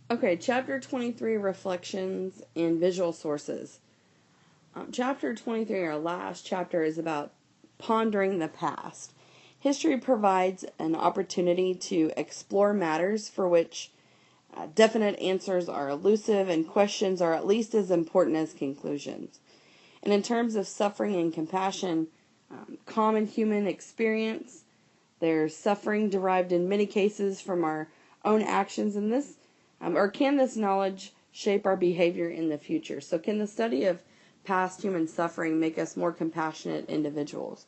Okay, Chapter 23, Reflections and Visual Sources. Chapter 23, our last chapter, is about pondering the past. History provides an opportunity to explore matters for which definite answers are elusive and questions are at least as important as conclusions. And in terms of suffering and compassion, common human experience, there's suffering derived in many cases from our own actions in this, or can this knowledge shape our behavior in the future? So can the study of past human suffering make us more compassionate individuals?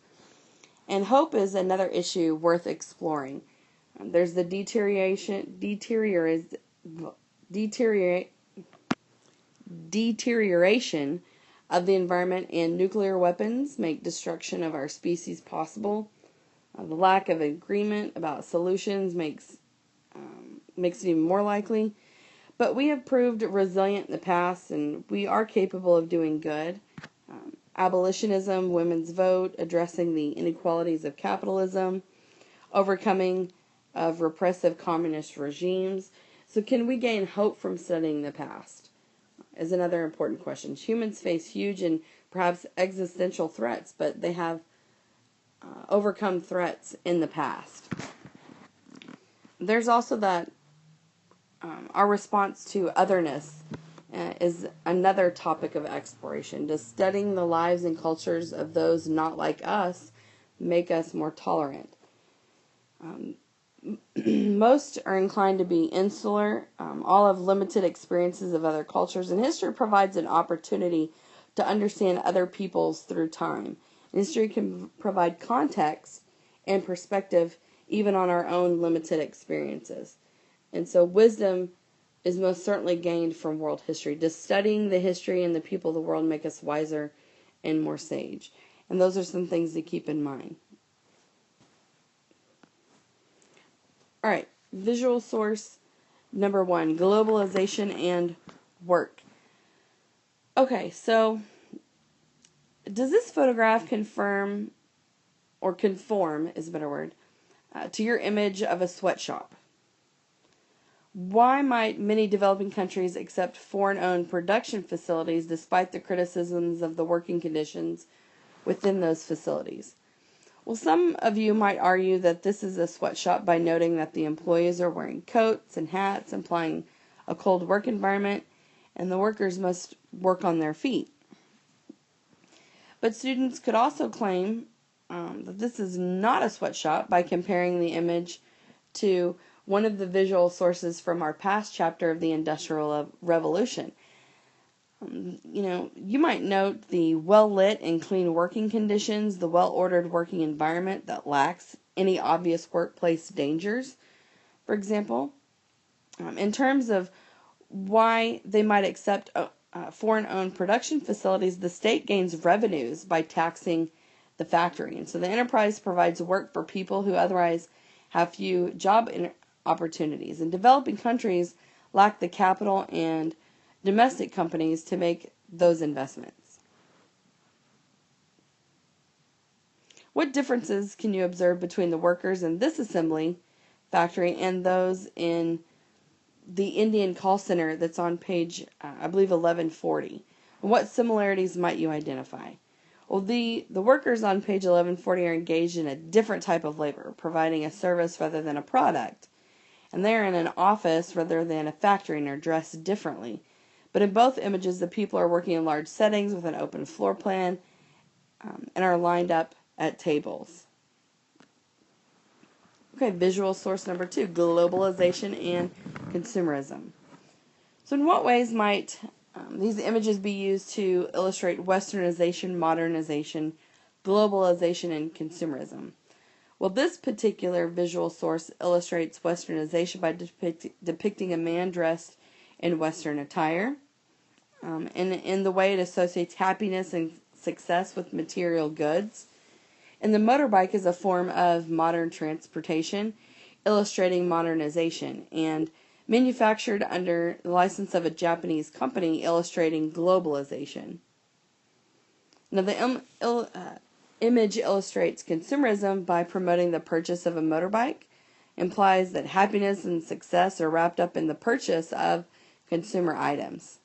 And hope is another issue worth exploring. There's the deterioration of the environment, and nuclear weapons make destruction of our species possible. The lack of agreement about solutions makes it even more likely. But we have proved resilient in the past, and we are capable of doing good. Abolitionism, women's vote, addressing the inequalities of capitalism, overcoming of repressive communist regimes. So can we gain hope from studying the past? Is another important question. Humans face huge and perhaps existential threats, but they have overcome threats in the past. There's also that our response to otherness is another topic of exploration. Does studying the lives and cultures of those not like us make us more tolerant? Most are inclined to be insular. All have limited experiences of other cultures, and history provides an opportunity to understand other peoples through time. And history can provide context and perspective even on our own limited experiences. And so wisdom is most certainly gained from world history. Does studying the history and the people of the world make us wiser and more sage? And those are some things to keep in mind. All right, visual source number 1, globalization and work. Okay, so does this photograph conform is a better word, to your image of a sweatshop? Why might many developing countries accept foreign-owned production facilities despite the criticisms of the working conditions within those facilities? Well, some of you might argue that this is a sweatshop by noting that the employees are wearing coats and hats, implying a cold work environment, and the workers must work on their feet. But students could also claim that this is not a sweatshop by comparing the image to one of the visual sources from our past chapter of the Industrial Revolution. You might note the well-lit and clean working conditions, the well-ordered working environment that lacks any obvious workplace dangers, for example. In terms of why they might accept foreign-owned production facilities, the state gains revenues by taxing the factory. And so the enterprise provides work for people who otherwise have few job opportunities. And developing countries lack the capital and domestic companies to make those investments. What differences can you observe between the workers in this assembly factory and those in the Indian call center that's on page, I believe, 1140? What similarities might you identify? Well, the workers on page 1140 are engaged in a different type of labor, providing a service rather than a product. And they're in an office rather than a factory and are dressed differently. But in both images, the people are working in large settings with an open floor plan and are lined up at tables. Okay, visual source number 2, globalization and consumerism. So in what ways might these images be used to illustrate westernization, modernization, globalization, and consumerism? Well, this particular visual source illustrates westernization by depicting a man dressed in Western attire, and in the way it associates happiness and success with material goods. And the motorbike is a form of modern transportation, illustrating modernization, and manufactured under the license of a Japanese company, illustrating globalization. Now, the image illustrates consumerism by promoting the purchase of a motorbike, implies that happiness and success are wrapped up in the purchase of consumer items.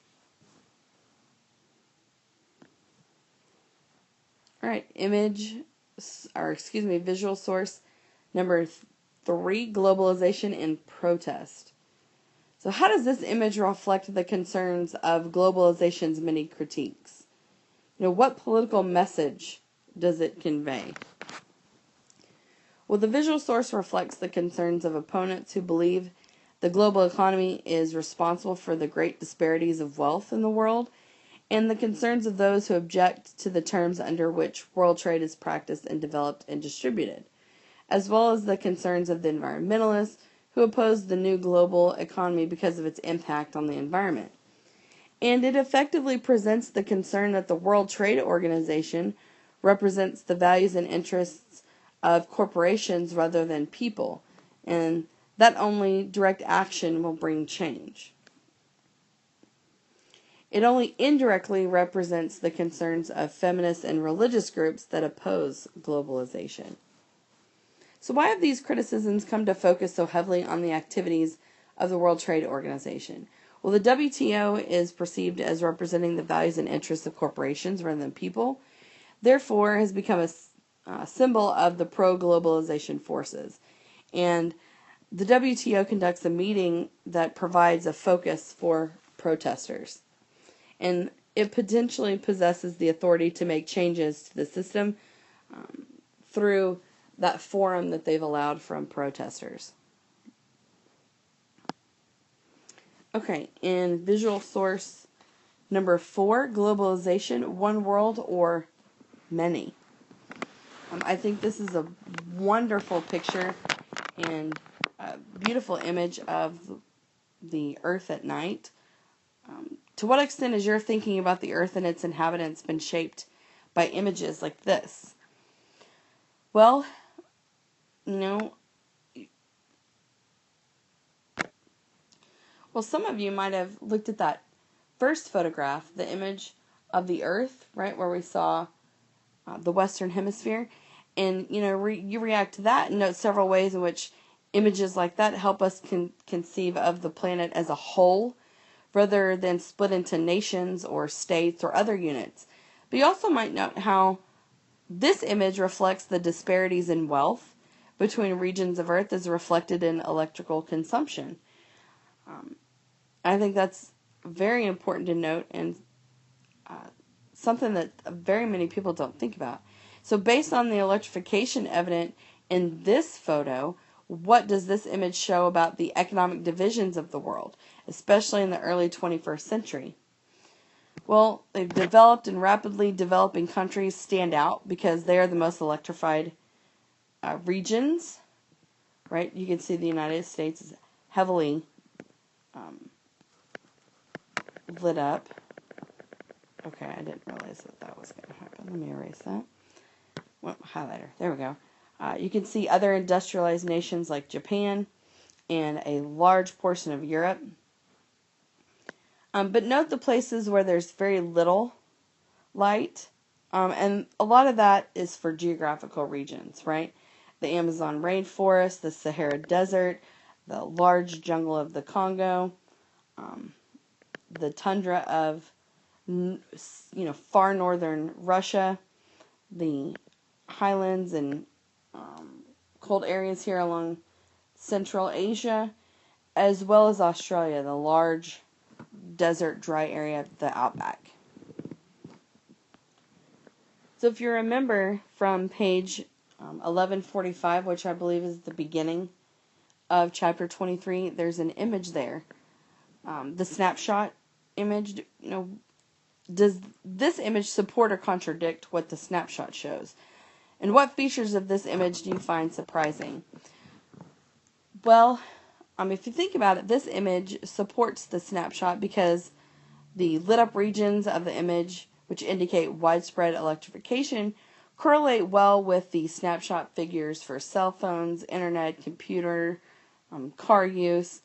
All right, visual source number 3, globalization and protest. So how does this image reflect the concerns of globalization's many critiques? What political message does it convey? Well, the visual source reflects the concerns of opponents who believe the global economy is responsible for the great disparities of wealth in the world, and the concerns of those who object to the terms under which world trade is practiced and developed and distributed, as well as the concerns of the environmentalists who oppose the new global economy because of its impact on the environment. And it effectively presents the concern that the World Trade Organization represents the values and interests of corporations rather than people, and that only direct action will bring change. It only indirectly represents the concerns of feminist and religious groups that oppose globalization. So why have these criticisms come to focus so heavily on the activities of the World Trade Organization? Well, the WTO is perceived as representing the values and interests of corporations rather than people, therefore has become a symbol of the pro-globalization forces. And the WTO conducts a meeting that provides a focus for protesters. And it potentially possesses the authority to make changes to the system through that forum that they've allowed from protesters. Okay, in visual source number 4, globalization, one world or many. I think this is a wonderful picture and a beautiful image of the Earth at night. To what extent has your thinking about the Earth and its inhabitants been shaped by images like this? Well, some of you might have looked at that first photograph, the image of the Earth, right, where we saw the Western Hemisphere, and you react to that and note several ways in which images like that help us conceive of the planet as a whole, rather than split into nations or states or other units. But you also might note how this image reflects the disparities in wealth between regions of Earth as reflected in electrical consumption. I think that's very important to note and something that very many people don't think about. So based on the electrification evident in this photo, what does this image show about the economic divisions of the world, especially in the early 21st century? Well, they've developed and rapidly developing countries stand out because they are the most electrified regions, right? You can see the United States is heavily lit up. Okay, I didn't realize that was going to happen. Let me erase that. Well, highlighter. There we go. You can see other industrialized nations like Japan and a large portion of Europe. But note the places where there's very little light. And a lot of that is for geographical regions, right? The Amazon rainforest, the Sahara Desert, the large jungle of the Congo, the tundra of far northern Russia, the highlands and cold areas here along Central Asia, as well as Australia, the large desert dry area of the outback. So if you remember from page 1145, which I believe is the beginning of chapter 23, there's an image there. The snapshot image, does this image support or contradict what the snapshot shows? And what features of this image do you find surprising? Well, if you think about it, this image supports the snapshot because the lit up regions of the image, which indicate widespread electrification, correlate well with the snapshot figures for cell phones, internet, computer, car use.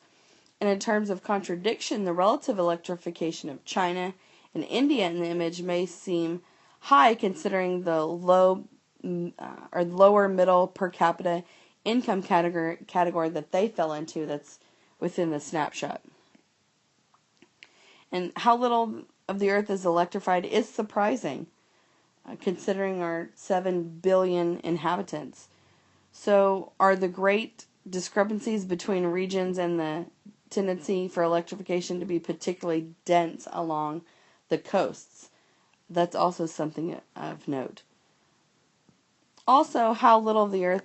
And in terms of contradiction, the relative electrification of China and India in the image may seem high considering the lower middle per capita income category that they fell into that's within the snapshot. And how little of the Earth is electrified is surprising, considering our 7 billion inhabitants. So, are the great discrepancies between regions and the tendency for electrification to be particularly dense along the coasts? That's also something of note. Also, how little of the Earth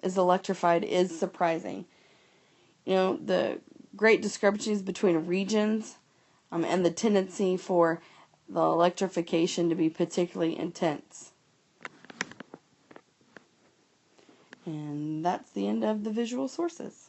is electrified is surprising. The great discrepancies between regions and the tendency for the electrification to be particularly intense. And that's the end of the visual sources.